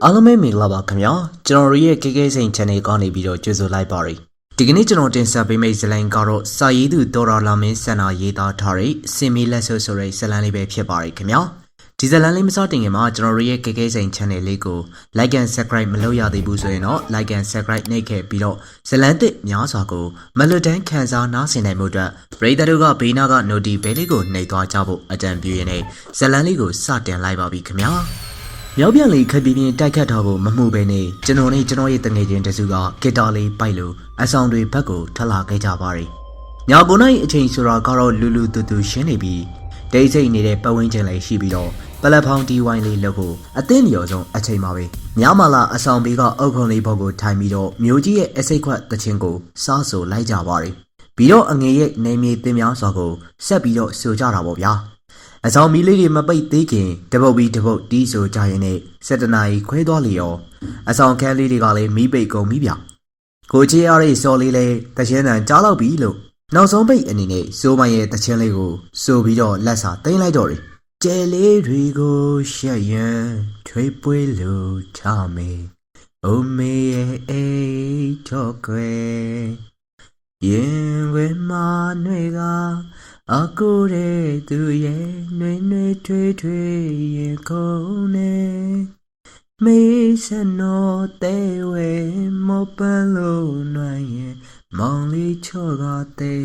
အားလုံးပဲမင်္ဂလာပါခင်ဗျာကျွန်တော်ရဲ့ KK စိန် channel ကနေပြီးတော့ကြိုဆိုလိုက်ပါရစေဒီကနေ့ကျွန်တော်တင်ဆက်ပေးမယ့်ဇာတ်လမ်းကတော့စာရေးသူဒေါ်လာလာမင်းစန္ဒာရေးသားထားတဲ့စင်မီလက်ဆိုဆိုတဲ့ဇာတ်လမ်းလေးပဲဖြစ်ပါရစေခင်ဗျာဒီဇာတ်လမ်းလေးမစတင်ခင်မှာကျွန်တော်ရဲ့ KK စိန် channel လေးကို like and subscribe မလုပ်ရသေးဘူးဆိုရင်တော့ like and subscribe နှိပ်ခဲ့ပြီးတော့ဇာတ်လမ်းသစ်များစွာကိုမလွတ်တမ်းခန်းစားနားဆင်နိုင်မှုအတွက်ပရိသတ်တို့ကဘေးနားက notification ဘဲလေးကိုနှိပ်သွားကြဖို့အကြံပြုရင်းနဲ့ဇာတ်လမ်းလေးကိုစတင်လိုက်ပါပြီခင်ဗျာမြောက်ပြန်လေးခက်ပြင်းပြင်းတိုက်ခတ်ထားဖို့မမှုပဲနဲ့ကျွန်တော်နဲ့ကျွန်တော်ရဲ့တငယ်ချင်းတစုကဂီတာလေးပိုက်လို့အဆောင်တွေဘက်ကိုထလာခဲ့ကြပါရီည9နာရီအချိန်ဆိုတာကတော့လူလူတူတူရှင်းနေပြီးဒိတ်စိတ်နေတဲ့ပတ်ဝန်းကျင်လေးရှိပြီးတော့ပလက်ဖောင်းတီဝိုင်းလေးလုပ်ဖို့အသင့်လျော်ဆုံးအချိန်ပါပဲညမလာအဆောင်ဘေးကအုပ်ခုံလေးဘောက်ကိုထိုင်ပြီးတော့မျိုးကြီးရဲ့အစိတ်ခွက်တခြင်းကိုစားဆိုလိုက်ကြပါရီပြီးတော့အငယ်ရဲ့နေမြေတင်များစွာကိုဆက်ပြီးတော့ဆိုကြတာပေါ့ဗျာအဆောင်မီလေးတွေမပိတ်သေးခင်တပုတ်ပြီးတပုတ်တီးဆိုကြရင်နဲ့7 နာရီခွဲသွားလေရောအဆောင်ခန်းလေးတွေကလည်းမီးပိတ်ကုန်ပြီဗျကိုချေရတဲ့စော်လေးလည်းတချင်းတန်ကြားလောက်ပြီလို့နောက်ဆုံးပိတ်အနေနဲ့စိုးမိုင်းရဲ့တချင်းလေးကိုစိုးပြီးတော့လက်စာသိမ်းလိုက်တော့တယ်ကျဲလေးတွေကိုရှက်ရန်ထွေးပွေးလို့ချမေအိုမေရဲ့အိတ်တော့ကွယ်ရင်ဝဲမာနှွေကအကူတဲ့သူရဲ့နှွေနှွေထွေးထွေးရင်ခုံနေမေးစနောတဲဝဲမောပန်လို့နိုင်ရင်မောင်လေးချော့ကတဲ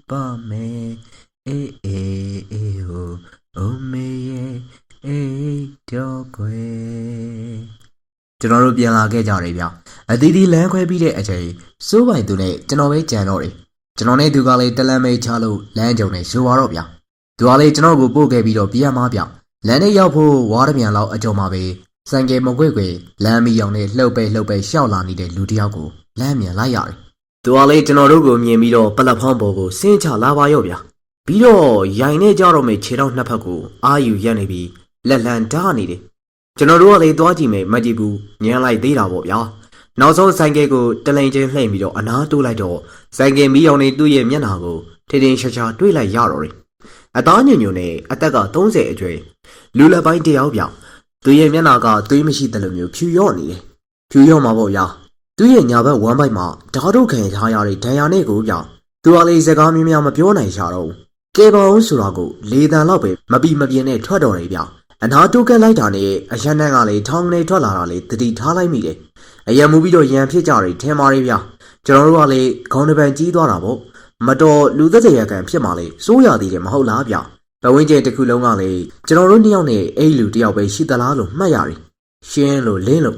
ပါမယ်အေးအေးအေးဟိုအိုမေရဲ့အေးတော့ကွယ်ကျွန်တော်တို့ပြန်လာခဲ့ကြတယ်ဗျအတီးတီလမ်းခွဲပြီးတဲ့အချိန်စိုးပိုင်သူနဲ့ကျွန်တော်ပဲကြံတော့တယ်ကျွန်တော်နဲ့သူကလည်းတလန်းမေးချလို့လမ်းကြုံနဲ့ရိုးသွားတော့ဗျာသူကလည်းကျွန်တော်ကိုပို့ခဲ့ပြီးတော့ပြန်မဗျလမ်းနဲ့ရောက်ဖို့ဝါးရပြန်လောက်အကြုံမှာပဲဆိုင်ကယ်မကွေ့ကွေလမ်းမီအောင်နဲ့လှုပ်ပဲရှောက်လာနေတဲ့လူတစ်ယောက်ကိုလမ်းမြန်လိုက်ရတယ်သူကလည်းကျွန်တော်တို့ကိုမြင်ပြီးတော့ပလက်ဖောင်းပေါ်ကိုဆင်းချလာပါရော့ဗျာပြီးတော့ရိုင်နဲ့ကြတော့မေခြေထောက်နှစ်ဖက်ကိုအာယူရက်နေပြီးလက်လန်ဓာတ်နေတယ်ကျွန်တော်တို့ကလည်းသွားကြည့်မယ်မကြည့်ဘူးညံလိုက်သေးတာပေါ့ဗျာနောက်ဆုံးဆိုင်ကယ်ကိုတလိန်ချင်းလှည့်ပြီးတော့အနားတိုးလိုက်တော့ဆိုင်ကယ်မီးအောင်နေသူ့ရဲ့မျက်နှာကိုထင်ထင်ရှားရှားတွေးလိုက်ရတော့တယ်အသားညွန့်ညွန့်နဲ့အသက်က30အကျွေးလူလက်ပိုင်းတယောက်ပြောင်သူ့ရဲ့မျက်နှာကသွေးမရှိတဲ့လိုမျိုးဖြူရော့နေတယ်ဖြူရော့မှာပေါ့ဗျာသူ့ရဲ့ညာဘက်ဝမ်းပိုက်မှာဓာတ်ထုတ်ခံထားရတဲ့ဒဏ်ရာနဲ့ကိုပြောင်သူကလေးစကားများများမပြောနိုင်ရှာတော့ဘူးကဲပါအောင်ဆိုတာကိုလေတန်လောက်ပဲမပီမပြင်းနဲ့ထွက်တော်တယ်ဗျာအနာတိုးကက်လိုက်တာနဲ့အရန်တန်းကလည်းထောင်းကနေထွက်လာတာလေတတိထားလိုက်မိတယ်အရန်မူပြီးတော့ရန်ဖြစ်ကြတယ်ထင်ပါရဲ့ဗျာကျွန်တော်တို့ကလေခေါင်းတစ်ပံကြီးသွားတာပေါ့မတော်လူသက်သက်ရကန်ဖြစ်မှလေစိုးရသေးတယ်မဟုတ်လားဗျာပဝင်းကျဲတစ်ခုလုံးကလေကျွန်တော်တို့နှစ်ယောက်နဲ့အဲ့လူတစ်ယောက်ပဲရှိသလားလို့မှတ်ရတယ်ရှင်းလို့လင်းလို့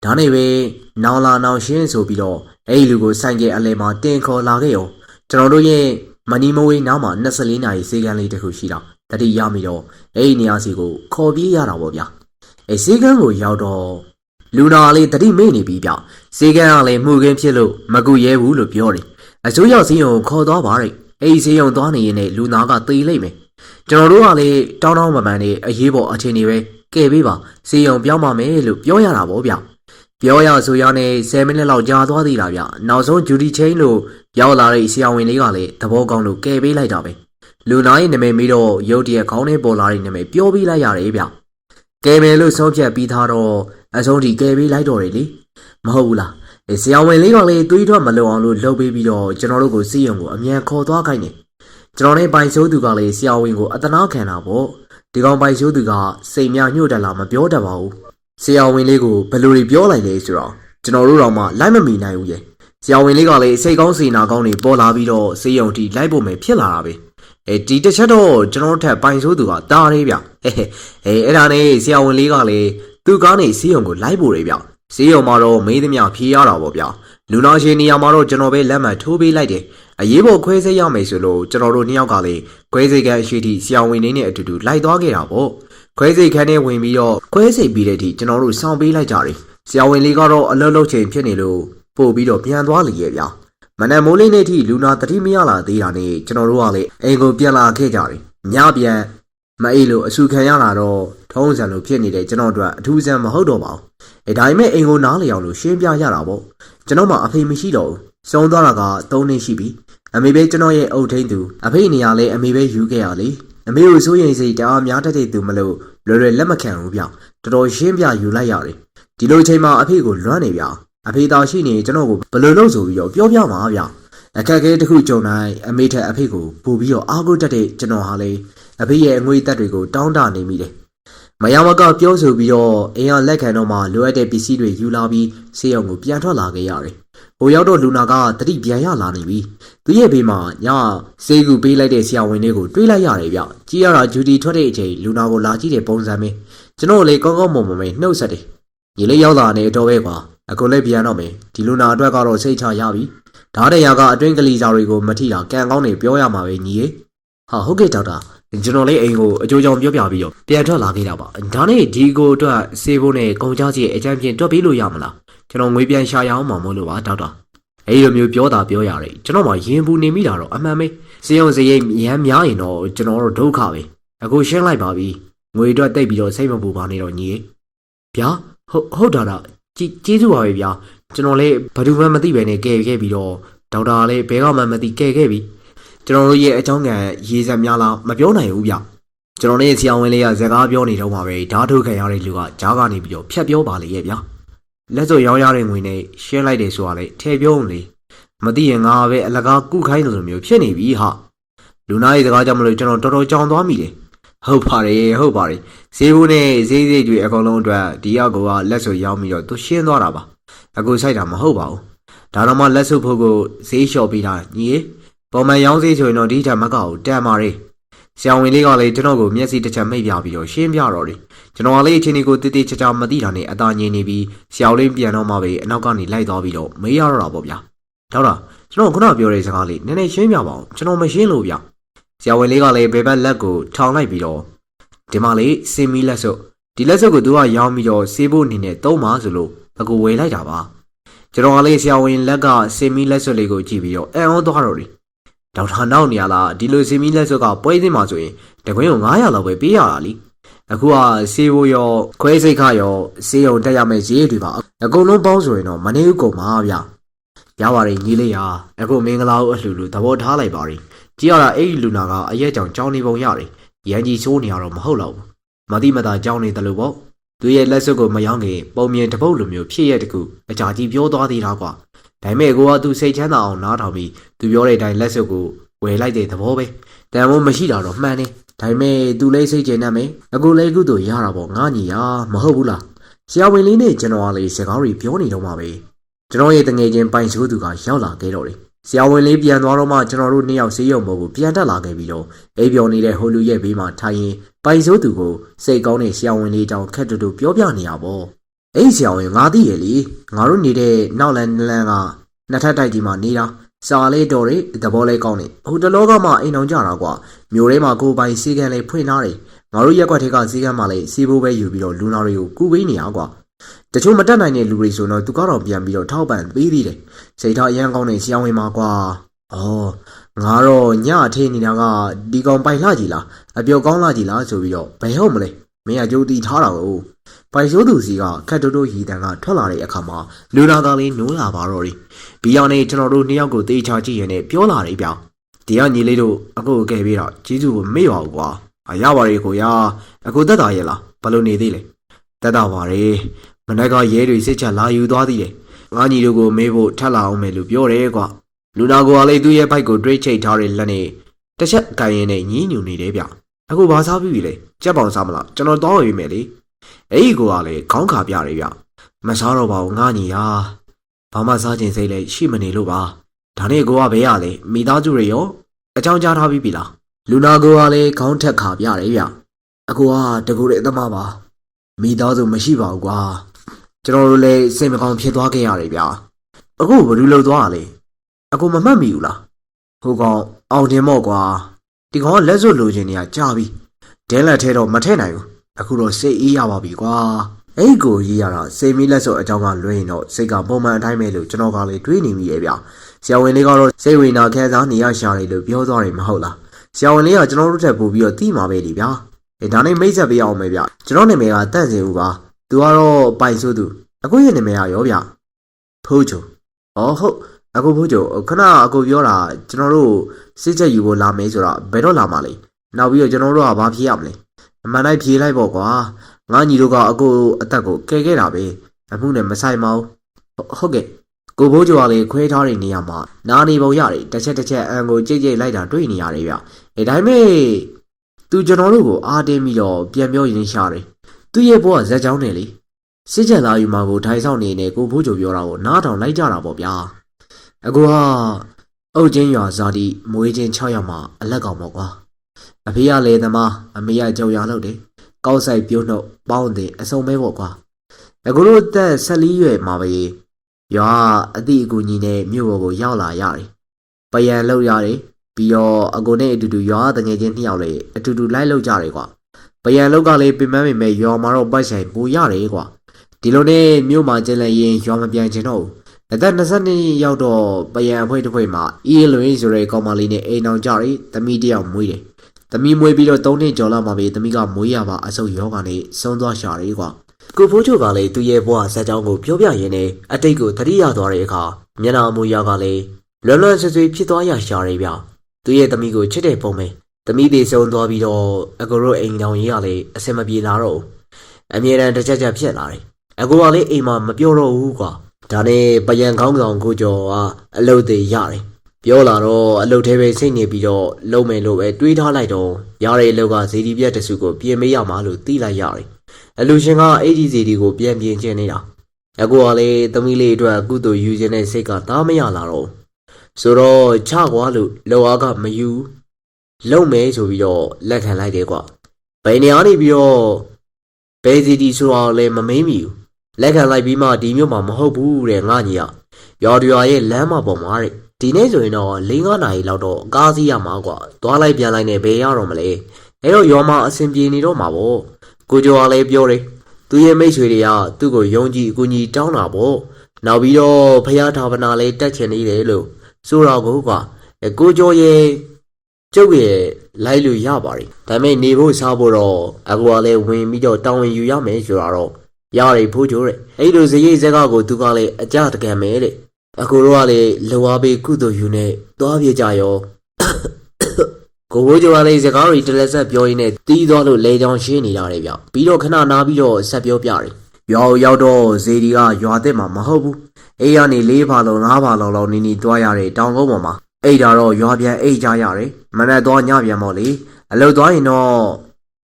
ဒါနဲ့ပဲနောင်လာနောင်ရှင်းဆိုပြီးတော့အဲ့လူကိုဆိုင်ကယ်အလဲမှာတင်ခေါ်လာခဲ့ရောကျွန်တော်တို့ရဲ့မနီမဝေးနားမှာ24နာရီစေကန်းလေးတစ်ခုရှိတာတတိရမိတော့အဲ့ဒီနေရာစီကိုခေါ်ပြေးရတာပေါ့ဗျာအဲ့စေကန်းကိုရောက်တော့လူနာလေးတတိမေ့နေပြီဗျစေကန်းကလည်းမှုခင်းဖြစ်လို့မကူရဲဘူးလို့ပြောတယ်အစိုးရစီးရုံခေါ်သွားပါတဲ့အဲ့ဒီစီးရုံသွားနေရင်လည်းလူနာကသေလိမ့်မယ်ကျွန်တော်တို့ကလည်းတောင်းမမှန်နဲ့အရေးပေါ်အခြေအနေပဲကဲပေးပါစီးရုံပြောင်းပါမယ်လို့ပြောရတာပေါ့ဗျပြောရဆိုရနဲ့10မိနစ်လောက်ကြာသွားသေးတာဗျနောက်ဆုံးဂျူဒီချင်းလို့ရောက်လာတဲ့ဆရာဝန်လေးကလည်းသဘောကောင်းလို့ကဲပေးလိုက်တာပဲလူနာရဲ့နာမည်ပြီးတော့ရုတ်တရက်ခေါင်းထဲပေါ်လာတဲ့နာမည်ပြောပေးလိုက်ရတယ်ဗျကဲမယ်လို့ဆုံးဖြတ်ပြီးသားတော့အဆုံးထိကဲပေးလိုက်တော့တယ်လေမဟုတ်ဘူးလားဆရာဝန်လေးကလည်းတွေးထွက်မလုံအောင်လို့လှုပ်ပေးပြီးတော့ကျွန်တော်တို့ကိုစီးရုံကိုအမြန်ခေါ်သွားခိုင်းတယ်ကျွန်တော်နဲ့ပိုင်ဆိုးသူကလည်းဆရာဝန်ကိုအတနာခံတာပေါ့ဒီကောင်ပိုင်ဆိုးသူကစိတ်များညှို့တက်လာမပြောတတ်ပါဘူးဆရာဝန်လေးကိုဘယ်လိုတွေပြောလိုက်လဲဆိုတော့ကျွန်တော်တို့တော့မှလိုက်မမီနိုင်ဘူးရဲ့ဆရာဝန်လေးကလည်းစိတ်ကောင်းစေနာကောင်းတွေပေါ်လာပြီးတော့စေယုံတီလိုက်ဖို့မယ်ဖြစ်လာတာပဲဒီတစ်ချက်တော့ကျွန်တော်တို့ထက်ပိုင်ဆိုးသူကတားသေးဗျအဲ့ဒါနဲ့ဆရာဝန်လေးကလည်းသူကားနေစေယုံကိုလိုက်ဖို့ရဗျစေယုံမှာတော့မေးသမျှဖြေရတာပေါ့ဗျလူနာရှင်နေရာမှာတော့ကျွန်တော်ပဲလက်မှတ်ထိုးပေးလိုက်တယ်အရေးပေါ်ခွဲစိတ်ရမယ်ဆိုလို့ကျွန်တော်တို့နှစ်ယောက်ကလည်းခွဲစိတ်ခန်းရှိသည့်ဆရာဝန်လေးနဲ့အတူတူလိုက်သွားခဲ့တာပေါ့ခွဲစိတ်ခန်းထဲဝင်ပြီးတော့ခွဲစိတ်ပြီးတဲ့အထိကျွန်တော်တို့ဆောင်ပေးလိုက်ကြတယ်ဆရာဝန်လေးကတော့အလုံးလုံးချိန်ဖြစ်နေလို့ပို့ပြီးတော့ပြန်သွားလေရဲ့ဗျာမနက်မိုးလေးနေ့ထိလူနာတတိမရလာသေးတာနဲ့ကျွန်တော်တို့ကလည်းအိမ်ကိုပြန်လာခဲ့ကြတယ်ညပြန်မအေးလို့အဆူခံရလာတော့ထုံးစံလိုဖြစ်နေတဲ့ကျွန်တော်တို့အထူးဆန်းမဟုတ်တော့ပါဘူးဒါပေမဲ့အိမ်ကိုနားလျောင်လို့ရှင်းပြရတာပေါ့ကျွန်တော်မှအဖေမရှိတော့ဘူးစုံသွားတာက3နှစ်ရှိပြီအမေပဲကျွန်တော်ရဲ့အုပ်ထိန်သူအဖေနေရာလဲအမေပဲယူခဲ့ရလေအမေကိုစိုးရိမ်စိတ်တအားများတတ်တဲ့သူမလို့လွယ်လွယ်လက်မခံဘူးဗျတော်တော်ရှင်းပြယူလိုက်ရတယ် ဒီလိုချိန်မှာအဖေကိုလွမ်းနေဗျအဖေသားရှိနေကျွန်တော်ကိုဘယ်လိုလုပ်ဆိုပြီးတော့ပြောပြမှာဗျအခက်အခဲတစ်ခုကြုံတိုင်းအမေထက်အဖေကိုပို့ပြီးတော့အားကိုးတတ်တဲ့ကျွန်တော်ဟာလေအဖေရဲ့အငွေသက်တွေကိုတောင်းတနေမိတယ်မယားမကပြောဆိုပြီးတော့အိမ်ကလက်ခံတော့မှလိုအပ်တဲ့ပစ္စည်းတွေယူလာပြီးဆေးရုံကိုပြန်ထွက်လာခဲ့ရတယ်ဟိုရောက်တော့လူနာကတတိပြန်ရလာနေပြီသူရဲ့ဘေးမှာညဆေးကူပေးလိုက်တဲ့ဆရာဝန်လေးကိုတွေးလိုက်ရတယ်ဗျကြည့်ရတာဂျူတီထွက်တဲ့အချိန်လူနာကိုလာကြည့်တဲ့ပုံစံပဲကျွန်တော်လေကောင်းကောင်းမွန်မွန်ပဲနှုတ်ဆက်တယ်ညီလေးရောက်လာနေတော့ပဲကွာအခုလည်းပြန်တော့မယ်ဒီလူနာအတွက်ကတော့စိတ်ချရပြီဓာတ်တရားကအတွင်းကလေးစာတွေကိုမထိတာကံကောင်းနေပြောရမှာပဲညီရေဟာဟုတ်ကဲ့ဒေါက်တာကျွန်တော်လေးအိမ်ကိုအကျိုးကြောင့်ပြောပြပြီးတော့ပြန်ထွက်လာခဲ့တာပါဒါနဲ့ဒီကိုအတွက်ဆေးဖို့နဲ့ကုန်ကြစီအကြမ်းဖြင့်တွက်ပြီးလို့ရမလားကျွန်တော်ငွေပြန်ရှာရအောင်မလို့ပါဒေါက်တာအဲ့လိုမျိုးပြောတာပြောရတယ်ကျွန်တော်မှရင်ပူနေမိတာတော့အမှန်ပဲစေုံစရိတ်ရမ်းများရင်တော့ကျွန်တော်တို့ဒုက္ခပဲအခုရှင်းလိုက်ပါပြီငွေအတွက်တိတ်ပြီးတော့စိတ်မပူပါနဲ့တော့ညီဗျာဟုတ်တာကျေးဇူးပါပဲဗျာကျွန်တော်လည်းဘာလို့မှမသိပဲနဲ့ကဲခဲ့ပြီးတော့ဒေါက်တာလည်းဘဲကမှမသိကဲခဲ့ပြီကျွန်တော်တို့ရဲ့အကြောင်းကရေးစက်များလားမပြောနိုင်ဘူးဗျကျွန်တော်နဲ့ဆရာဝန်လေးကစကားပြောနေတော့မှပဲဓာတ်ထုတ်ခံရတဲ့လူကကြားကနေပြီးတော့ဖြတ်ပြောပါလေရဲ့ဗျာလက်စွပ်ရောင်းရတဲ့ငွေနဲ့ရှင်းလိုက်တယ်ဆိုတာလေထည့်ပြောုံလေမသိရင်ငါပဲအလကားကုခိုင်းလိုမျိုးဖြစ်နေပြီဟာလူနာရဲ့စကားကြောင့်မလို့ကျွန်တော်တော်တော်ကြောင်သွားမိတယ်ဟုတ်ပါတယ်ဈေးဘူးနဲ့ဈေးတွေအကုန်လုံးအတွက်ဒီရောက်ကလက်စွပ်ရောင်းပြီးတော့သူရှင်းသွားတာပါအခုဆိုင်တာမဟုတ်ပါဘူးဒါတော့မှလက်စွပ်ဖို့ကိုဈေးလျှော့ပေးတာညီပုံမှန်ရောင်းဈေးဆိုရင်တော့ဒီထက်မကောက်တန်ပါလေဆရာဝန်လေးကလည်းကျွန်တော်ကိုမျက်စိတစ်ချက်မိတ်ပြပြီးတော့ရှင်းပြတော့တယ်ကျွန်တော်ကလေးအချင်းကိုတိတိကျကျမသိတာနဲ့အသာငြင်းနေပြီးဆရာလေးပြန်တော့မှပဲအနောက်ကနေလိုက်သွားပြီးတော့မေးရတော့တာပေါ့ဗျာဒေါက်တာကျွန်တော်ခုနပြောတဲ့စကားလေးနည်းနည်းရှင်းပြပါအောင်ကျွန်တော်မရှင်းလို့ဗျာဆရာဝန်လေးကလည်းဘယ်ဘက်လက်ကိုထောင်လိုက်ပြီးတော့ဒီမှာလေးစင်မီလက်စွပ်ဒီလက်စွပ်ကိုသူကရောင်းပြီးတော့ဆေးဖို့အနေနဲ့သုံးပါဆိုလို့အခုဝယ်လိုက်တာပါကျွန်တော်ကလေးဆရာဝန်လက်ကစင်မီလက်စွပ်လေးကိုကြည့်ပြီးတော့အံ့ဩသွားတော့တယ်ဒေါက်တာနောက်နေရလားဒီလိုစင်မီလက်စွပ်ကပွဲသိမှာဆိုရင်တကွင်းကို900လောက်ပဲပေးရတာလीအခုကဆေးဖို့ရောခွဲစိတ်ခရောဆေးရုံတက်ရမယ့်ဈေးတွေပါအကုန်လုံးပေါင်းဆိုရင်တော့မနေဘူးကုန်ပါဗျရပါတယ်ညီလေးရာအခုမင်္ဂလာဦးအလှလူသဘောထားလိုက်ပါရင်ကြည့်ရတာအဲ့ဒီလူနာကအရက်ကြောင်ကြောင်းနေပုံရတယ်ရန်ကြီးဆိုးနေရတော့မဟုတ်တော့ဘူးမတိမတာကြောင်းနေတယ်လို့ပေါ့သူရဲ့လက်စွပ်ကိုမယောင်းခင်ပုံမြင်တပုတ်လိုမျိုးဖြစ်ရတကူအကြာကြီးပြောသွားသေးတာကွာဒါပေမဲ့ကိုကသူစိတ်ချမ်းသာအောင်နားထောင်ပြီးသူပြောတဲ့အတိုင်းလက်စွပ်ကိုဝယ်လိုက်တဲ့သဘောပဲတန်ဖိုးမရှိတာတော့မှန်တယ်ဒါပေမဲ့သူလေးစိတ်ကျဉ်နေမယ်အခုလေးကုသိုလ်ရတာပေါ့ငါညီရမဟုတ်ဘူးလားဆရာဝန်လေးနဲ့ကျွန်တော်ကလေးစကားတွေပြောနေတော့မှပဲကျွန်တော်ရဲ့တငယ်ချင်းပိုင်ဆိုးသူကရောက်လာခဲ့တော့တယ်ဆရာဝန်လေးပြန်သွားတော့မှကျွန်တော်တို့နှစ်ယောက်ဆေးရုံပေါ်ကိုပြန်တက်လာခဲ့ပြီးတော့အိပ်ပျော်နေတဲ့ဟိုလူရဲ့ဘေးမှာထိုင်ရင်ပိုင်ဆိုးသူကိုစိတ်ကောင်းတဲ့ဆရာဝန်လေးကြောင့်ခက်တူတူပြောပြနေရပေါ့အဲ့ဆရာဝန်ငါသိရဲ့လေငါတို့နေတဲ့နောက်လန်ကနှစ်ထပ်တိုက်ကြီးမှာနေတာစာလေးတော်တွေသဘောလေးကောင်းနေဟိုတလောကမှအိမ်အောင်ကြတာကွာမျိုးထဲမှာကိုပိုင်စီကံလေးဖွင့်ထားတယ်ငါတို့ရက်ကွက်ထဲကစီကံမှလည်းစီးဖို့ပဲယူပြီးတော့လူနာတွေကိုကူပေးနေရကွာတချို့မတက်နိုင်တဲ့လူတွေဆိုတော့သူကတော့ပြန်ပြီးတော့ထောက်ပံ့ပေးသေးတယ်စိတ်ထားအရန်ကောင်းနေဆရာဝန်မှာကွာအော်ငါတော့ညအထင်းနေတာကဒီကောင်ပိုင်လှကြီးလားအပြောကောင်းလှကြီးလားဆိုပြီးတော့ဘယ်ဟုတ်မလဲမင်းကကြိုးတီထားတာကိုပိုင်ဆိုးသူစီကခက်တိုးတိုးရီတန်ကထွက်လာတဲ့အခါမှာလူနာသားလေးနိုးလာပါတော့တယ်ဘီယောင်နေကျွန်တော်တို့နှစ်ယောက်ကိုတေးချကြည့်ရင်လည်းပြောလာတယ်ဗျဒီကညီလေးတို့အခုကဲပြီးတော့ကျေးဇူးကိုမေ့ပါဘူးကွာရပါရီကိုရအခုတက်တာရဲ့လားဘလို့နေသေးလဲတက်တာပါလေမနက်ကရဲတွေစစ်ချက်လာယူသွားသေးတယ်ငါညီတို့ကိုမေးဖို့ထပ်လာအောင်မယ်လို့ပြောတယ်ကွာလူနာကိုကလည်းသူ့ရဲ့ဘိုက်ကိုတွေးချိတ်ထားတဲ့လက်နဲ့တစ်ချက်ကန်ရင်နဲ့ညင်းညူနေတယ်ဗျအခုဘာစားပြီလဲကြက်ပေါင်စားမလားကျွန်တော်တောင်းရပြီမယ်လေအဲ့ဒီကိုကလည်းခေါင်းခါပြတယ်ဗျမစားတော့ပါဘူးငါညီဟာဘာမှစားခြင်းစိတ်လည်းရှိမနေလို့ပါဒါနဲ့ကိုကဘယ်ရလဲမိသားစုတွေရောအကြောင်းကြားထားပြီးပြီလားလူနာကိုကလည်းခေါင်းထက်ခါပြတယ်ဗျအခုကတကူတဲ့အသမားပါမိသားစုမရှိပါဘူးကွာကျွန်တော်တို့လည်းစိတ်မကောင်းဖြစ်သွားခဲ့ရတယ်ဗျအခုဘယ်လိုလုပ်သွားတာလဲအခုမမှတ်မိဘူးလားဟိုကောင်အောင်တင်မော့ကွာဒီကောင်ကလက်စွပ်လိုချင်နေရကြာပြီဒဲလက်ထဲတော့မထည့်နိုင်ဘူးအခုတော့စိတ်အေးရပါပြီကွာအဲ့ကိုရေးရတာစိတ်မီလက်စွပ်အကြောင်းကလွှဲရင်တော့စိတ်ကပုံမှန်အတိုင်းပဲလို့ကျွန်တော်ကလည်းတွေးနေမိရဲ့ဗျဆရာဝန်လေးကတော့စိတ်ဝေနာခံစားနေရရှာတယ်လို့ပြောသွားတယ်မဟုတ်လားဆရာဝန်လေးကကျွန်တော်တို့ထက်ပို့ပြီးတော့တီးမှာပဲလေဗျာဒါနဲ့မိတ်ဆက်ပေးအောင်မယ်ဗျကျွန်တော်နာမည်ကတန့်စင်ဦးပါသူကတော့ပိုင်ဆိုးသူအခုရဲ့နာမည်ကရောဗျဖိုးချိုဟုတ်အခုဖိုးချိုခဏအခုပြောတာကျွန်တော်တို့စစ်ချက်ယူဖို့လာမယ်ဆိုတော့ဘယ်တော့လာမှာလဲနောက်ပြီးတော့ကျွန်တော်တို့ကဘာဖြေရမလဲအမှန်တိုင်းဖြေလိုက်ပေါ့ကွာငါညီတို့ကအကိုအသက်ကိုကဲခဲ့တာပဲ အမှုနဲ့မဆိုင်ပါဘူးဟုတ်ကဲ့ကိုဘိုးကျော်ကလေခွဲထားတဲ့နေရာမှာနာနေပုံရတယ်တစ်ချက်အန်ကိုကြိတ်လိုက်တာတွေ့နေရတယ်ဗျဒါပေမဲ့သူကျွန်တော်တို့ကိုအားတင်းပြီးတော့ပြန်ပြောရင်းရှာတယ်သူ့ရဲ့ဘဝဇက်ကြောင်းနဲ့လေစစ်ချက်လာယူမှာကိုထိုင်ဆောင်နေနေကိုဘိုးကျော်ပြောတာကိုနားထောင်လိုက်ကြတာပေါ့ဗျာအခုဟာအုတ်ချင်းရွာဇာတိမွေးချင်း6ရောက်မှာအလက်ကောင်ပေါ့ကွာအဖေကလေသမားအမေကကြော်ရလုပ်တယ်ကောက်ဆိုင်ပြုံးနှုတ်ပေါင်းတယ်အစုံပဲပေါ့ကွာအခုတို့သက်14ရွယ်မှာပဲရွာအတိအကူညီနဲ့မြို့ပေါ်ကိုရောက်လာရတယ်ပယံလောက်ရတယ်ပြီးတော့အကူနဲ့အတူတူရွာတငယ်ချင်း2ယောက်လေအတူတူလိုက်လောက်ကြတယ်ကွာပယံလောက်ကလေးပင်မမဲ့ရွာမှာတော့ပိုက်ဆိုင်ပူရတယ်ကွာဒီလိုနဲ့မြို့မှာကျင်လည်ရင်ရွာမပြန်ချင်တော့ဘူးအသက်22ရောက်တော့ပယံအဖွဲတစ်ဖွဲမှာအေးလွင်ဆိုတဲ့ကောင်မလေးနဲ့အိမ်အောင်ကြတယ်သမီးတယောက်မွေးတယ်သမီးမွေးပြီးတော့3နှစ်ကျော်လာမှပဲသမီးကမွေးရပါအဆုပ်ယောဂနဲ့ဆုံးသွားရှာတယ်ကွာကိုဖိုးချိုကလည်းသူ့ရဲ့ဘဝဇာတ်ကြောင်းကိုပြောပြရင်းနဲ့အတိတ်ကိုသတိရသွားတဲ့အခါမျက်နှာအမူအရာကလည်းလွယ်ဆွေဖြစ်သွားရရှာတယ်ဗျသူ့ရဲ့သမီးကိုချစ်တဲ့ပုံပဲသမီးသေးဆုံးသွားပြီးတော့အကိုတို့အိမ်တော်ကြီးကလည်းအဆင်မပြေလာတော့အမြဲတမ်းတစ်ချက်ဖြစ်လာတယ်အကိုကလည်းအိမ်မှာမပြောတော့ဘူးကွာဒါနဲ့ပယံခေါင်းဆောင်ကိုကျော်ကအလုပ်သေးရတယ်ပြောလာတော့အလုပ်သေးပဲစိတ်နေပြီးတော့လုံးမယ်လို့ပဲတွေးထားလိုက်တော့ရတဲ့အလုပ်ကဇေဒီပြက်တစုကိုပြင်မေးရမှာလို့သိလိုက်ရတယ်အလူရှင်ကအဲ့ဒီဇေဒီကိုပြန်ပြင်ကျင်နေတာအကိုကလည်းသမီးလေးအတွက်ကုသိုလ်ယူခြင်းနဲ့စိတ်ကတားမရလာတော့ဆိုတော့ချကွာလို့လောအားကမယူလုံးမယ်ဆိုပြီးတော့လက်ခံလိုက်တယ်ကွာဘယ်နေရာနေပြီးတော့ဘယ်ဇေဒီဆိုတော့လည်းမမေးမိဘူးလက်ခံလိုက်ပြီးမှဒီမျိုးမှာမဟုတ်ဘူးတဲ့ငါညီရွာရဲ့လမ်းမပေါ်မှာတဲ့ဒီနေ့ဆိုရင်တော့4-5နာရီလောက်တော့ကားစီးရမှာကွာသွားလိုက်ပြန်လိုက်နဲ့ဘယ်ရတော့မလဲအဲ့တော့ရွာမှာအဆင်ပြေနေတော့မှာပေါ့ကိုကျော်ကလည်းပြောတယ်သူရဲ့မိတ်ဆွေတွေကသူ့ကိုယုံကြည်အကူအညီတောင်းတာပေါ့နောက်ပြီးတော့ဖယားထာဝနာလေးတက်ချင်နေတယ်လို့ဆိုတော့ကွာကိုကျော်ရဲ့ကျုပ်ရဲ့လိုက်လို့ရပါတယ်ဒါပေမဲ့နေဖို့စားဖို့တော့အကူကလည်းဝင်ပြီးတော့တောင်းဝင်ယူရမယ်ဆိုတာတော့ရတယ်ဖိုးချိုတဲ့အဲ့လိုဇရိတ်ဇက်ကကိုသူကလည်းအကြတကံမယ်တဲ့အကူတို့ကလည်းလောအားပေးကုသိုလ်ယူနေသွားပြကြရောကိုဘိုးကျော်ကလည်းစကားတွေတလက်ဆက်ပြောရင်းနဲ့တီးသွားလို့လေချောင်းရှင်းနေရတယ်ဗျပြီးတော့ခဏနားပြီးတော့ဆက်ပြောပြတယ်ရွာရောက်တော့ဇေဒီကရွာသက်မှာမဟုတ်ဘူးအိမ်ကနေ4ဘာလုံး5ဘာလုံးလောက်နီသွားရတဲ့တောင်ကုန်းပေါ်မှာအိတ်တာတော့ရွာပြန်အိတ်ကြရတယ်မနက်သွားညပြန်ပေါ့လေအလုပ်သွားရင်တော့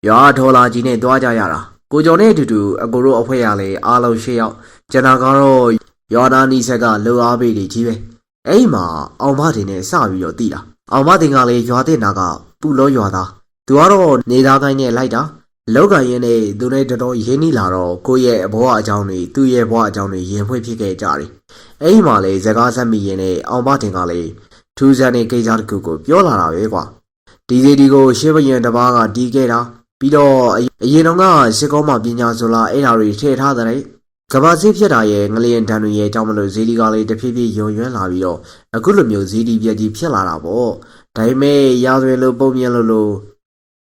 ရွာထော်လာကြီးနဲ့သွားကြရတာကိုကျော်နဲ့အတူတူအကိုတို့အဖွဲရလေအားလုံး8ယောက်ကျန်တာကတော့ရွာသားနီးဆက်ကလှူအားပေးတွေကြီးပဲအဲ့မှာအောင်မတင်နဲ့စပြီးတော့တည်တာအောင်မတင်ကလည်းရွာတဲ့နာကပူလို့ရွာသားသူကတော့နေသားကိုင်းနဲ့လိုက်တာလောက်ကရင်းနဲ့သူနဲ့တော်တော်ရင်းနှီးလာတော့ကိုရဲ့ဘဝအကြောင်းတွေသူ့ရဲ့ဘဝအကြောင်းတွေရင်ဖွင့်ဖြစ်ခဲ့ကြတယ်အဲ့မှာလေစကားဆက်မိရင်နဲ့အောင်မတင်ကလည်းထူးဆန်းတဲ့ကိစ္စတစ်ခုကိုပြောလာတာပဲကွာဒီစီဒီကိုရှင်းပရင်တစ်ပါးကတီးခဲ့တာပြီးတော့အရင်တော့ကစစ်ကောမှာပညာဆိုလာအဲ့ဓာတွေထည့်ထားတဲ့ကဘာစစ်ဖြစ်တာရဲ့ငလျင်တန်တွေရဲ့အကြောင်းမလို့ဇီဒီကလေးတဖြည်းဖြည်းယုံရွန်းလာပြီးတော့အခုလိုမျိုးဇီဒီပြက်ကြီးဖြစ်လာတာပေါ့ဒါပေမဲ့ရာဇဝင်လို့ပုံမြင်လို့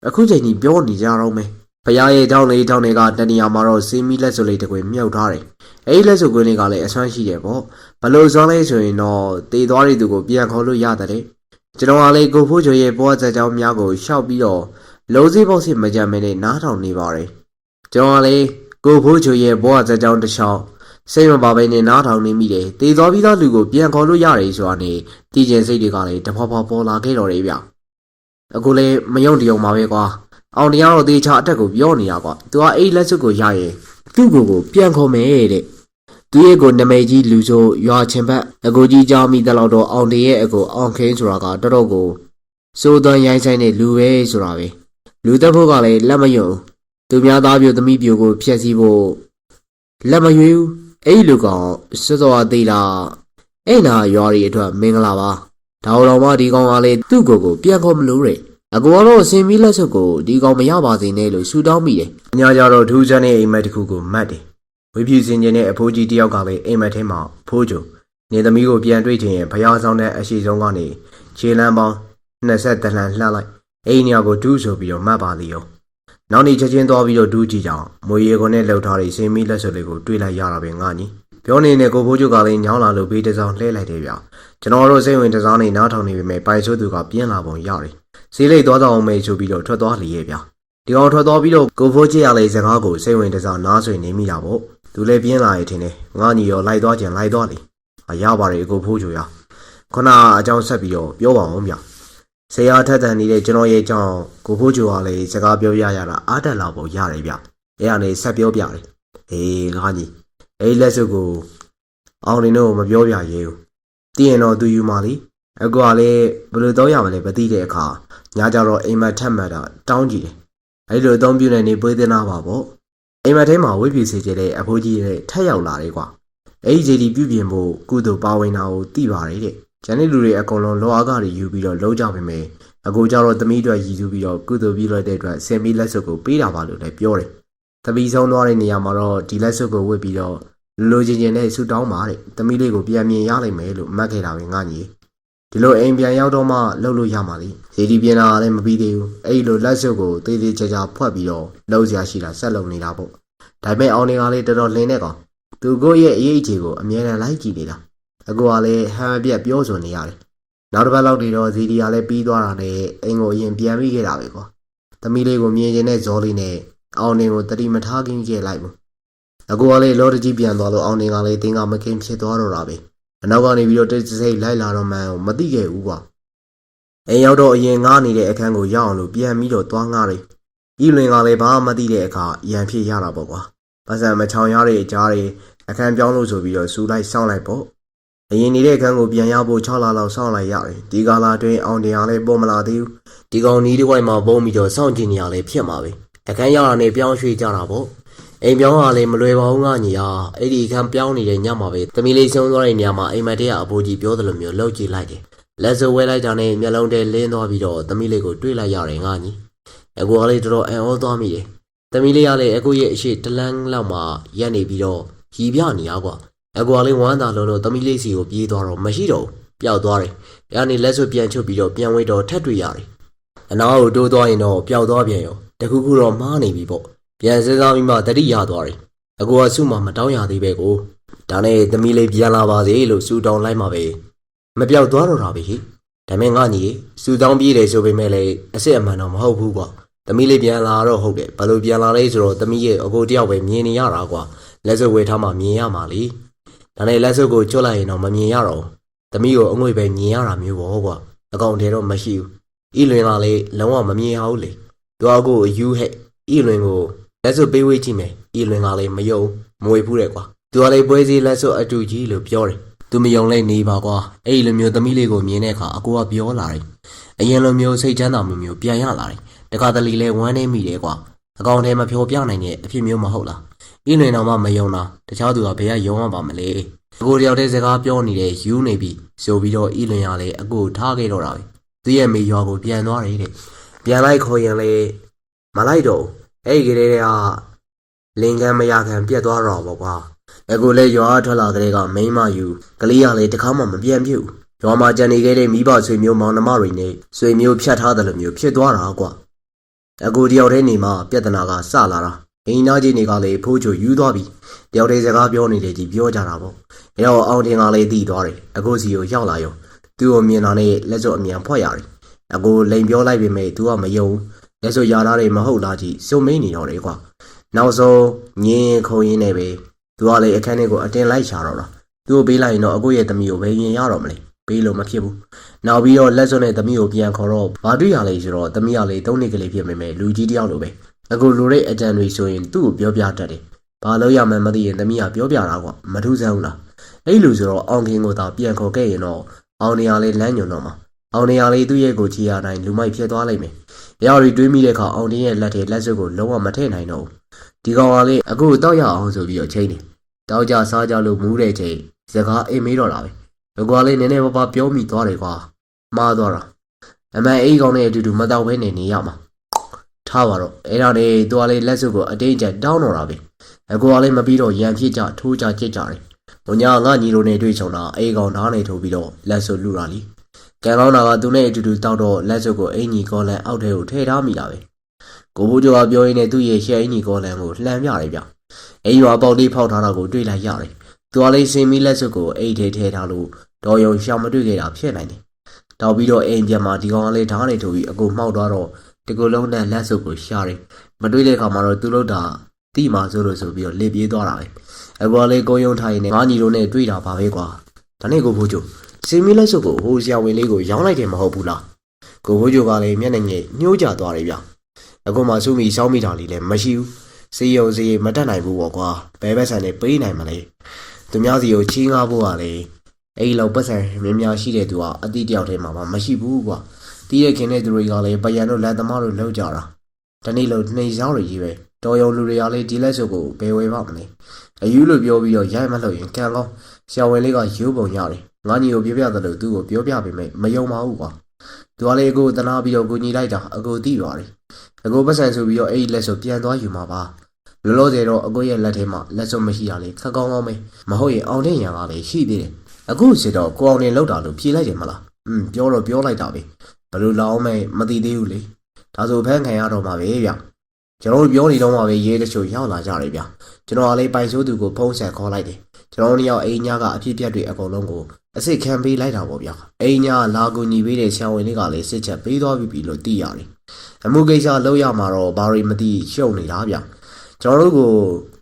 အခုချိန်ကြီးပြောနေကြတော့မယ်ဖရားရဲ့တောင်းလေးတောင်းတွေကတဏီယာမှာတော့စီမီလက်စုပ်လေးတစ်ခွေမြုပ်ထားတယ်အဲ့ဒီလက်စုပ်ကွင်းလေးကလည်းအဆွမ်းရှိတယ်ပေါ့ဘလို့စောလဲဆိုရင်တော့တေသွားတဲ့သူကိုပြန်ခေါ်လို့ရတယ်ကျွန်တော်ကလေကိုဖိုးချိုရဲ့ဘဝဇာတ်ကြောင်းများကိုရှောက်ပြီးတော့လုံးစည်းပေါက်စစ်မကြမ်းမဲနဲ့နားထောင်နေပါတယ်ကျွန်တော်ကလေကိုဖိုးချိုရဲ့ဘဝဇာတ်ကြောင်းတစ်ချောင်းစိတ်မပါဘဲနဲ့နားထောင်နေမိတယ်တေသွားပြီးသားလူကိုပြန်ခေါ်လို့ရတယ်ဆိုတာနဲ့တည်ကျင်စိတ်တွေကလည်းတဖွာဖွာပေါ်လာခဲ့တော်တယ်ဗျအခုလေမယုံတယုံပါပဲကွာအောင်တရားတော့တေချာအတက်ကိုပြောနေတာကွာသူကအဲ့လက်စုပ်ကိုရရင်သူ့ကိုပြန်ခေါ်မယ်တဲ့သူရဲ့ကိုနမိတ်ကြီးလူဆိုရွာချင်းဘက်အကိုကြီးကြောင်းမိတဲ့လောက်တော့အောင်တရဲ့အကိုအောင်ခင်းဆိုတာကတော်တော်ကိုစိုးသွမ်းရိုင်းဆိုင်တဲ့လူပဲဆိုတာပဲလူတက်ဖို့ကလည်းလက်မယုံသူများသားပြိုသမီးပြိုကိုဖျက်ဆီးဖို့လက်မရွေးဘူးအဲ့လူကောင်စောစောသေးတာအဲ့နာရွာရီအတွက်မင်္ဂလာပါဒါတော်မှဒီကောင်ကလည်းသူ့ကိုပြန်ခေါ်မလို့တဲ့အကူကတော့စင်မီလက်စုပ်ကိုဒီကောင်မရပါစေနဲ့လို့ဆူတောင်းမိတယ်။ညကြတော့ထူးဆန်းတဲ့အိမ်မက်တစ်ခုကိုမတ်တယ်။ဝေဖြူစင်ကျင်တဲ့အဖိုးကြီးတယောက်ကပဲအိမ်မက်ထဲမှာဖိုးကြုံနေသမီးကိုပြန်တွေ့ချင်ရင်ဖျားဆောင်တဲ့အရှိဆုံးကနေခြေလမ်းပေါင်း20လမ်းလှမ်းလိုက်အိမ်ညကိုဒူးဆိုပြီးတော့မတ်ပါသေးရော။နောက်နေ့ချက်ချင်းသွားပြီးတော့ဒူးကြည့်ကြအောင်မွေရီခွန်နဲ့လှုပ်ထားတဲ့စင်မီလက်စုပ်လေးကိုတွေ့လိုက်ရတာပဲငါညီ။ပြောနေတဲ့ကိုဖိုးကျုကလည်းညောင်းလာလို့ဘေးတစောင်းလှဲလိုက်တယ်ဗျ။ကျွန်တော်တို့စိတ်ဝင်တစားနေနားထောင်နေပေမဲ့ပိုင်ဆိုးသူကပြင်းလာပုံရတယ်။ဈေးလိတ်သွားအောင်မေးဆိုပြီးတော့ထွက်သွားလေရဲ့ဗျာဒီကောင်ထွက်သွားပြီးတော့ကိုဖိုးချစ်ရလေစကားကိုစိတ်ဝင်တစားနားဆွေနေမိတာပေါ့ သူလည်းပြင်းလာရထင်တယ်ငါညီရောလိုက်သွားခြင်းလိုက်သွားလေရပါတယ်အကိုဖိုးချိုရခုနအကြောင်းဆက်ပြီးတော့ပြောပါအောင်ဗျဆရာထက်တန်နေတဲ့ကျွန်တော်ရဲ့အကြောင်းကိုဖိုးချိုကလည်းစကားပြောရတာအားတက်လာဖို့ရတယ်ဗျအဲ့ဒါနဲ့ဆက်ပြောပြတယ်အေးငါညီအဲ့လက်စုပ်ကိုအောင်နေတော့မပြောပြရဲဘူးတည်ရင်တော့သူယူမှလीအကွာလည်းဘယ်လိုတော့ရမလဲမသိတဲ့အခါညကြတော့အိမ်မက်ထက်မှတ်တာတောင်းကြည့်တယ်အဲ့လိုအသုံးပြုနေနေပွေးတင်တာပါပေါ့အိမ်မက်ထဲမှာဝိဖြူစေကြတဲ့အဖိုးကြီးရဲ့ထက်ရောက်လာတယ်ကွာအဲ့ဒီဂျေဒီပြုပြင်ဖို့ကုသိုလ်ပါဝင်တာကိုသိပါတယ်တဲ့ကျန်တဲ့လူတွေအကုန်လုံးလောအားကတွေယူပြီးတော့လုံးကြပါမယ်အကိုကြတော့သမီးအတွက်ရည်စူးပြီးတော့ကုသိုလ်ပြုလိုက်တဲ့အတွက်စင်မီလက်စွပ်ကိုပေးတာပါလို့လည်းပြောတယ်သမီးဆုံးသွားတဲ့နေရာမှာတော့ဒီလက်စွပ်ကိုဝတ်ပြီးတော့လူချင်းချင်းနဲ့ဆူတောင်းပါတဲ့သမီးလေးကိုပြန်မြင်ရလိမ့်မယ်လို့မှတ်ခဲ့တာပဲငါညီဒီလိုအိမ်ပြန်ရောက်တော့မှလှုပ်လို့ရမှာလေရေဒီပြင်လာလည်းမပြီးသေးဘူးအဲ့လိုလက်စွပ်ကိုသေးသေးချာချာဖွက်ပြီးတော့လှုပ်ရှားရှိတာဆက်လုပ်နေတာပေါ့ဒါပေမဲ့အောင်နေကလေးတော်တော်လင်းတဲ့ကောင်သူကိုရဲ့အရေးကြီးကိုအမြဲတမ်းလိုက်ကြည့်နေတာအကူကလည်းဟန်ပြက်ပြောဆိုနေရတယ်နောက်တစ်ပတ်လောက်တည်းတော့ဇီဒီကလည်းပြီးသွားတာနဲ့အိမ်ကိုအရင်ပြန်ပြီးခဲ့တာပဲကွာသမီးလေးကိုမြင်ကျင်တဲ့ဇော်လေးနဲ့အောင်နေကိုတတိမထားခင်ခဲ့လိုက်ဘူးအကူကလည်းလော်တကြီးပြန်သွားလို့အောင်နေကလည်းတင်းကမကင်းဖြစ်သွားတော့တာပဲအနောက်ကနေပြီးတော့တိတ်စိတ်လိုက်လာတော့မှန်းမသိခဲ့ဘူးကွာအိမ်ရောက်တော့အရင်ငားနေတဲ့အခန်းကိုရောက်အောင်လို့ပြန်ပြီးတော့သွားငားတယ်ဤလွင်ကလည်းဘာမှမသိတဲ့အခါရန်ဖြစ်ရတာပေါ့ကွာပတ်စံမချောင်ရတဲ့အကြားတွေအခန်းပြောင်းလို့ဆိုပြီးတော့စူလိုက်စောင်းလိုက်ပေါ့အရင်နေတဲ့အခန်းကိုပြန်ရဖို့6လလောက်စောင့်လိုက်ရတယ်ဒီကာလအတွင်းအောင်တရားလည်းပေါ်မလာသေးဘူးဒီကောင်နီးတစ်ဝိုက်မှာပုံပြီးတော့စောင့်ကြည့်နေရလဲဖြစ်မှာပဲအခန်းရတာနဲ့ပြောင်းရွှေ့ကြတာပေါ့အိမ်ပြောင်းရလဲမလွယ်ပါဘူးငါညီဟာအဲ့ဒီအခန်းပြောင်းနေတဲ့ညမှာပဲသမီးလေးဆုံးသွားတဲ့ညမှာအိမ်မက်တဲ့အဖိုးကြီးပြောသလိုမျိုးလှုပ်ကြည့်လိုက်တယ်လက်စုပ်ဝဲလိုက်တာနဲ့မျက်လုံးထဲလင်းသွားပြီးတော့သမီးလေးကိုတွေ့လိုက်ရတယ်ငါညီအကူကလေးတော်တော်အံ့ဩသွားမိတယ်သမီးလေးကလည်းအကူရဲ့အရှိတလန်းလောက်မှရက်နေပြီးတော့ရီပြနေရကွာအကူကလေးဝမ်းသာလို့သမီးလေးစီကိုပြေးသွားတော့မရှိတော့ဘူးပျောက်သွားတယ်။အဲ့ဒါနဲ့လက်စွပ်ပြန်ချုပ်ပြီးတော့ပြန်ဝေးတော့ထက်တွေ့ရတယ်။အနာကိုတိုးသွားရင်တော့ပျောက်သွားပြန်ရောတခုခုတော့မှားနေပြီပေါ့။ပြန်စစားပြီးမှတတိရသွားတယ်။အကူကစုမှမတောင်းရသေးပဲကို။ဒါနဲ့သမီးလေးပြန်လာပါစေလို့စူတောင်းလိုက်မှပဲ။မပျောက်သွားတော့တာပဲဟိ။ဒါမဲ့ငါညီစူတောင်းပြေးတယ်ဆိုပေမဲ့လည်းအစ်စ်အမှန်တော့မဟုတ်ဘူးကွာ။သမီးလေးပြန်လာတော့ဟုတ်တယ်။ဘာလို့ပြန်လာလဲဆိုတော့သမီးရဲ့အကိုတယောက်ပဲမြင်နေရတာကွာ။လက်စွပ်ဝေထားမှမြင်ရမှာလေ။ဒါနဲ့လက်စွပ်ကိုချွတ်လိုက်ရင်တော့မမြင်ရတော့ဘူး။သမီးကိုအငွေပဲမြင်ရတာမျိုးပေါ့ကွာ။အကောင်တဲတော့မရှိဘူး။ဤလွင်ကလည်းလုံးဝမမြင်ရဘူးလေ။သူအကိုအယူဟဲ့ဤလွင်ကိုလက်စွပ်ပေးဝေးကြည့်မယ်။ဤလွင်ကလည်းမယုံမဝေဘူးတဲ့ကွာ။သူကလည်းပွဲစည်းလက်စွပ်အတူကြီးလို့ပြောတယ်။သူမယုံလဲနေပါကွာ။အဲ့ဒီလိုမျိုးသမီးလေးကိုမြင်တဲ့အခါအကိုကပြောလာတယ်။အရင်လိုမျိုးစိတ်ချမ်းသာမှုမျိုးပြန်ရလာတယ်။တခါတလေလဲဝမ်းနေမိတယ်ကွာ။အကောင်တဲမဖြောပြနိုင်တဲ့အဖြစ်မျိုးမဟုတ်လား။ဤလွင်တော်မှမယုံတာတခြားသူကဘယ်ကယုံရပါမလဲ။အကိုတယောက်တည်းစကားပြောနေတဲ့ယူနေပြီဆိုပြီးတော့ဤလွင်ရလဲအကိုထားခဲ့တော့တာပဲသူရဲ့မိရွာကိုပြန်သွားတယ်တဲ့ပြန်လိုက်ခေါ်ရင်လေမလိုက်တော့အဲ့ဒီကလေးတွေကလင်ကန်းမရခံပြတ်သွားတော့ပေါ့ကွာအကိုလည်းရွာထွက်လာတဲ့ကမိန်းမယူကလေးကလည်းတခါမှမပြန်ပြူရွာမှာကြံနေခဲ့တဲ့မိဘဆွေမျိုးမောင်နှမတွေနဲ့ဆွေမျိုးဖြတ်ထားတယ်လို့မျိုးဖြစ်သွားတာကွာအကိုတယောက်တည်းနေမှပြဿနာကစလာတာအိမ်သားကြီးတွေကလည်းဖိုးချိုယူသွားပြီတယောက်တည်းစကားပြောနေတဲ့ကြီးပြောကြတာပေါ့အဲ့တော့အောင်တင်ကလည်းသိသွားတယ်အကိုစီကိုရောက်လာရောသူ့ကိုမြင်တာနဲ့လက်စွပ်အမြန်ဖွက်ရတယ်အကိုလိန်ပြောလိုက်ပေမဲ့သူကမယုံလက်စွပ်ရတာတွေမဟုတ်လားကြီးစုံမင်းနေတော့တယ်ကွာနောက်ဆုံးညင်းခုံရင်းနေပဲသူကလည်းအခန်းထဲကိုအတင်းလိုက်ရှာတော့တာသူ့ကိုပေးလိုက်ရင်တော့အကိုရဲ့သမီးကိုပဲရင်ရတော့မလဲပေးလို့မဖြစ်ဘူးနောက်ပြီးတော့လက်စွပ်နဲ့သမီးကိုပြန်ခေါ်တော့ဘာတွေ့ရလဲဆိုတော့သမီးကလည်း၃နှစ်ကလေးဖြစ်ပေမဲ့လူကြီးတယောက်လိုပဲအကိုလိုတဲ့အကြံတွေဆိုရင်သူ့ကိုပြောပြတတ်တယ်ဘာလို့ရမှန်းမသိရင်သမီးကပြောပြတာကွာမထူးဆန်းဘူးလားအဲ့လိုဆိုတော့အောင်ခင်ကိုသာပြန်ခေါ်ခဲ့ရင်တော့အောင်နေရလေးလမ်းညွန်တော့မှာအောင်နေရလေးသူ့ရဲ့ကိုချီရတိုင်းလူမိုက်ဖြစ်သွားလိမ့်မယ်။တရားရီတွေးမိတဲ့အခါအောင်တင်ရဲ့လက်ထဲလက်စွပ်ကိုလုံးဝမထည့်နိုင်တော့ဘူး။ဒီကောင်ကလေးအခုတောက်ရအောင်ဆိုပြီးတော့ချိန်တယ်။တောက်ကြစားကြလို့မူးတဲ့ချိန်စကားအိမ်မေးတော့တာပဲ။ဒီကောင်လေးနည်းနည်းပါးပါးပြောမိသွားတယ်ကွာ။မှားသွားတာ။အမှန်အိမ်ကောင်နဲ့အတူတူမတောက်ဘဲနေရမှာ။ထားပါတော့အဲ့ဒါနဲ့သူကလေးလက်စွပ်ကိုအတင်းကျပ်တောင်းတော့တာပဲ။အကူကလေးမပြီးတော့ရန်ဖြစ်ကြထိုးကြကြစ်ကြတယ်။ဘုညာငါညီလိုနဲ့တွေ့ချုံတာအိမ်ကောင်ဓာတ်နဲ့ထိုးပြီးတော့လက်စွပ်လူတာလीကံကောင်းတာကသူနဲ့အတူတူတောက်တော့လက်စွပ်ကိုအင်ကြီးကောလန်အောက်ထဲကိုထည့်ထားမိတာပဲကိုဘူးကျော်ကပြောရင်းနဲ့သူ့ရဲ့ရှယ်အင်ကြီးကောလန်ကိုလှမ်းပြတယ်ဗျအိမ်ရွာပေါက်လေးဖောက်ထားတာကိုတွေ့လိုက်ရတယ်သူကလေးစင်မီလက်စွပ်ကိုအိမ်ထဲထည့်ထားလို့တော်ရုံရှောင်မတွေ့ခဲ့တာဖြစ်နိုင်တယ်တောက်ပြီးတော့အိမ်ပြန်မှာဒီကောင်ကလေးဓာတ်နဲ့ထိုးပြီးအကိုမှောက်သွားတော့ဒီကိုလုံးနဲ့လက်စွပ်ကိုရှာတယ်မတွေ့တဲ့အခါမှာတော့သူ့လို့တာတိမာဆိုလို့ဆိုပြီးတော့လစ်ပြေးသွားတာပဲ အကွာလေးကိုယုံထိုင်နေငါညီတို့နဲ့တွေ့တာပါပဲကွာဒါနဲ့ကိုဖိုးချိုစင်မီလက်စုပ်ကိုဟိုဆရာဝန်လေးကိုရောင်းလိုက်တယ်မဟုတ်ဘူးလားကိုဖိုးချိုကလည်းမျက်နှာငယ်ညှိုးကြသွားတယ်ဗျအခုမှစုမိစောင်းမိတာလေးလည်းမရှိဘူးစေယုံစေမတက်နိုင်ဘူးပေါ့ကွာဘယ်ဘက်ဆန်နဲ့ပေးနိုင်မလဲသူများစီကိုချီးငှားဖို့ကလည်းအဲ့လောက်ပတ်စံများများရှိတဲ့သူကအတိတယောက်တည်းမှာမရှိဘူးကွာတီးရခင်တဲ့သူတွေကလည်းပယံတို့လက်သမားတို့လောက်ကြတာတနေ့လုံးနှိမ်ဆောင်ရကြီးပဲတော်ရုံလူတွေကလည်းဒီလက်စုပ်ကိုဘယ်ဝဲပါမလဲအယူလို့ပြောပြီးတော့ရိုက်မလို့ရင်ကံကောင်းဆရာဝန်လေးကရိုးပုံရတယ်ငါညီကိုပြောပြတယ်လို့သူ့ကိုပြောပြပေမဲ့မယုံပါဘူးကွာသူကလည်းကိုတနာပြီးတော့ကိုညီလိုက်တာအကိုသိပါတယ်အကိုပတ်စံဆိုပြီးတော့အဲ့ဒီလက်စုပ်ပြန်သွားယူမှာပါလောလောဆယ်တော့အကိုရဲ့လက်ထဲမှာလက်စုပ်မရှိတာလေခက်ကောင်းကောင်းပဲမဟုတ်ရင်အောင်တဲ့ရံကလည်းရှိသေးတယ်အခုစစ်တော့ကိုအောင်နေလောက်တာလို့ဖြေလိုက်တယ်မလားပြောတော့ပြောလိုက်တာပဲဘယ်လိုလောင်းမဲမသိသေးဘူးလေဒါဆိုဖန်ခံရတော့မှာပဲဗျကျွန်တော်တို့ပြောနေတော့မှပဲရေးတချို့ရောက်လာကြတယ်ဗျကျွန်တော်ကလေးပိုင်ဆိုးသူကိုဖုံးဆက်ခေါ်လိုက်တယ်ကျွန်တော်တို့အိမ်ညာကအဖြစ်ပြက်တွေအကုန်လုံးကိုအစ်စ်ခံပေးလိုက်တာပေါ့ဗျအိမ်ညာလာကူညီပေးတဲ့ဆရာဝန်လေးကလည်းစစ်ချက်ပေးသွားပြီလို့သိရတယ်အမှုကိစ္စလောက်ရမှာတော့ဘာတွေမသိရှုံနေတာဗျကျွန်တော်တို့ကို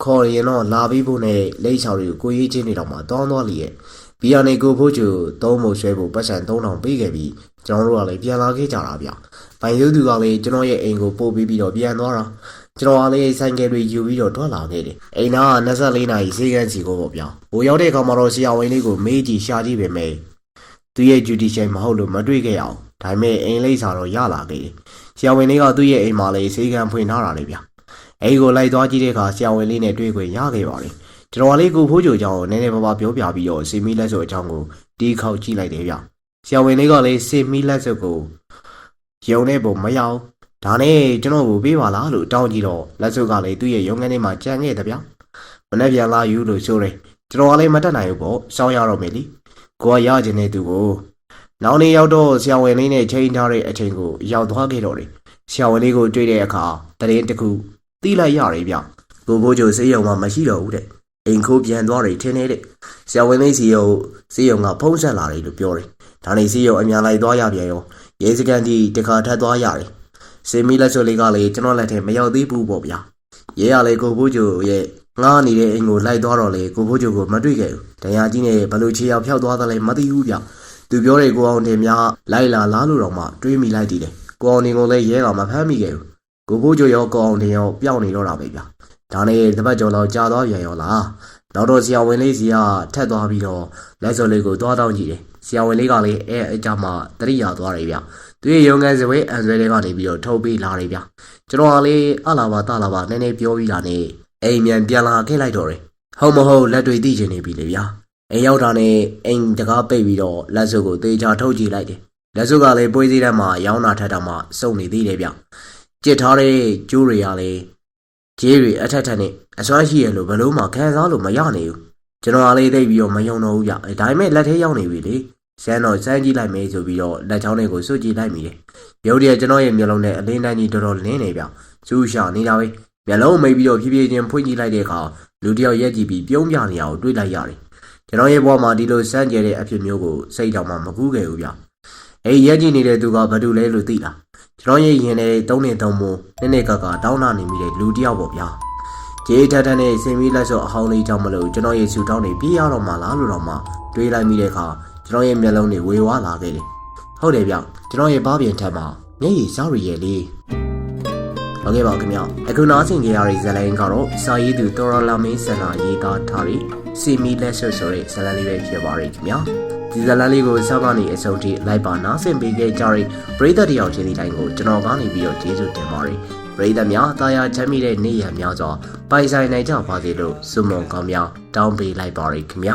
ခေါ်ရင်တော့လာပြီးဖို့နဲ့လိမ့်ချော်တွေကိုကိုရေးချင်းနေတော့မှတောင်းသွားလိရဲ့ဘီယာနေကိုဖို့ကျူသုံးဖို့ဆွဲဖို့ပတ်စံ3000ပေးခဲ့ပြီးကျွန်တော်တို့ကလည်းပြန်လာခဲ့ကြတာဗျပိုင်ရုပ်သူကလည်းကျွန်တော်ရဲ့အိမ်ကိုပို့ပြီးတော့ပြန်သွားတာကျွန်တော်ကလည်းဆိုင်ကယ်တွေယူပြီးတော့ထွက်လာခဲ့တယ်အိမ်သားက24နာရီဈေးကန်းစီကိုပေါ့ဗျဟိုရောက်တဲ့အခါမှာတော့ဆရာဝန်လေးကိုမေးကြည့်ရှာကြည့်ပဲမယ်သူရဲ့ judicial မဟုတ်လို့မတွေ့ခဲ့အောင်ဒါပေမဲ့အိမ်လိပ်စာတော့ရလာခဲ့တယ်ဆရာဝန်လေးကသူ့ရဲ့အိမ်မှာလည်းဈေးကန်းဖွင့်ထားတာလေဗျအိမ်ကိုလိုက်သွားကြည့်တဲ့အခါဆရာဝန်လေးနဲ့တွေ့ခွင့်ရခဲ့ပါတယ်ကျွန်တော်ကလေးကိုဖိုးချိုအကြောင်းကိုနည်းနည်းပါးပါးပြောပြပြီးတော့စီမီလက်စုပ်အကြောင်းကိုတီးခေါက်ကြည့်လိုက်တယ်ဗျဆရာဝန်လေးကလည်းစီမီလက်စုပ်ကိုယုံတဲ့ပုံမရအောင်ဒါနဲ့ကျွန်တော်ကိုပေးပါလားလို့တောင်းကြည့်တော့လက်စုပ်ကလည်းသူ့ရဲ့ရုံးခန်းထဲမှာကြံခဲ့တယ်ဗျမနေ့ပြန်လာယူလို့ဆိုတယ်ကျွန်တော်ကလည်းမတက်နိုင်ဘူးပေါ့စောင်းရတော့မယ်လीကိုကရကျင်တဲ့သူကိုနောက်နေ့ရောက်တော့ဆရာဝန်လေးနဲ့ချိန်ထားတဲ့အချိန်ကိုရောက်သွားခဲ့တော့တယ်ဆရာဝန်လေးကိုတွေ့တဲ့အခါတရင်တစ်ခုတီးလိုက်ရတယ်ဗျကိုဘိုးချိုစေးရုံမှာမရှိတော့ဘူးတဲ့အိမ်ခိုးပြန်သွားတယ်ထင်နေတဲ့ဆရာဝန်လေးစီရုံကဖုံးဆက်လာတယ်လို့ပြောတယ်ဒါနဲ့စီရုံအများလိုက်သွားရပြန်ရောရဲစခန်းကြီးတခါထပ်သွားရတယ်စေမီလက်စုပ်လေးကလည်းကျွန်တော်လက်ထဲမရောက်သေးဘူးပေါ့ဗျာရဲရလေကိုဘိုးချိုရဲ့ငားနေတဲ့အိမ်ကိုလိုက်သွားတော့လေကိုဘိုးချိုကိုမတွေ့ခဲ့ဘူးတရားကြီးနဲ့ဘလို့ချေရောက်ဖျောက်သွားတယ်လဲမသိဘူးဗျသူပြောတယ်ကိုအောင်တင်များလိုက်လာလားလို့တော့မှတွေးမိလိုက်သေးတယ်ကိုအောင်တင်ကိုလည်းရဲကမဖမ်းမိခဲ့ဘူးကိုဘိုးချိုရောကိုအောင်တင်ရောပျောက်နေတော့တာပဲဗျဒါနဲ့တပတ်ကျော်လောက်ကြာသွားပြန်ရောလားနောက်တော့ဆရာဝန်လေးစီကထက်သွားပြီးတော့လက်စုပ်လေးကိုသွားတောင်းကြည့်တယ်ဆရာဝန်လေးကလည်းအကြမှာတရိယာသွားတယ်ဗျသူရဲ့ရုံငန်းစပွဲအန်ဆွဲလေးကနေပြီးတော့ထုတ်ပေးလာတယ်ဗျကျွန်တော်ကလည်းအလာပါတလာပါနည်းနည်းပြောပြီးတာနဲ့အိမ်မြန်ပြန်လာခဲ့လိုက်တော့တယ်ဟုတ်မဟုတ်လက်တွေသိချင်နေပြီလေဗျအိမ်ရောက်တာနဲ့အိမ်တကားပိတ်ပြီးတော့လက်စုပ်ကိုသေချာထုတ်ကြည့်လိုက်တယ်လက်စုပ်ကလည်းပွေးစည်းတန်းမှာရောင်းတာထက်တာမှစုံနေသေးတယ်ဗျကြစ်ထားတဲ့ကျိုးတွေကလည်းကျေးတွေအထက်ထက်နဲ့အစွမ်းရှိရလို့ဘလို့မှခံစားလို့မရနိုင်ဘူးကျွန်တော်ကလေးသိပြီးတော့မယုံတော့ဘူးဗျဒါပေမဲ့လက်ထဲရောက်နေပြီလေဆန်းတော့စမ်းကြည့်လိုက်မယ်ဆိုပြီးတော့လက်ချောင်းတွေကိုစွတ်ကြည့်လိုက်မိတယ်ရုပ်တရက်ကျွန်တော်ရဲ့မျက်လုံးနဲ့အလင်းတိုင်းကြီးတော်တော်လင်းနေဗျစူးရှာနေတာပဲမျက်လုံးမိတ်ပြီးတော့ဖြည်းဖြည်းချင်းဖွင့်ကြည့်လိုက်တဲ့အခါလူတယောက်ရက်ကြည့်ပြီးပြုံးပြနေအောင်တွေးလိုက်ရတယ်ကျွန်တော်ရဲ့ဘဝမှာဒီလိုစမ်းကြဲတဲ့အဖြစ်မျိုးကိုစိတ်တောင်မှမကူးခဲ့ဘူးဗျအဲ့ရက်ကြည့်နေတဲ့သူကဘာတူလဲလို့သိလားကျွန်တော်ရဲ့ရင်ထဲ3နှစ်3မိုးနှစ်ကတောင်းနာနေမိတဲ့လူတယောက်ပေါ့ဗျာကြေးထထနဲ့စင်မီလက်စုပ်အဟောင်းလေးကြောင့်မလို့ကျွန်တော်ရဲ့ဆူတောင်းတွေပြေးရတော့မှလားလို့တော့မှတွေးလိုက်မိတဲ့အခါကျွန်တော်ရဲ့မျက်လုံးတွေဝေဝါးလာခဲ့တယ်ဟုတ်တယ်ဗျကျွန်တော်ရဲ့ဘားပြင်ထက်မှာမျက်ရည်စောက်ရည်လေးဟုတ်ကဲ့ပါခင်ဗျအခုနောက်ဆင်ကြရတဲ့ဇာတ်လမ်းကတော့စာရေးသူတော်ရလာမင်းဆန္ဒရေးသားထားတဲ့စီမီလက်ဆွတ်ဆိုတဲ့ဇာတ်လမ်းလေးပဲဖြစ်ပါရခင်ဗျဒီဇာတ်လမ်းလေးကိုစောင့်ကနေအဆုံးထိလိုက်ပါနားဆင်ပေးခဲ့ကြတဲ့ပရိသတ်တယောက်ချင်းဒီတိုင်းကိုကျွန်တော်ကနေပြီးတော့ကျေးဇူးတင်ပါတယ်ပရိသတ်များတာယာချမ်းမြေတဲ့နေ့ရက်များစွာပိုင်ဆိုင်နိုင်ကြပါစေလို့ဆုမွန်ကောင်းများတောင်းပေးလိုက်ပါရခင်ဗျ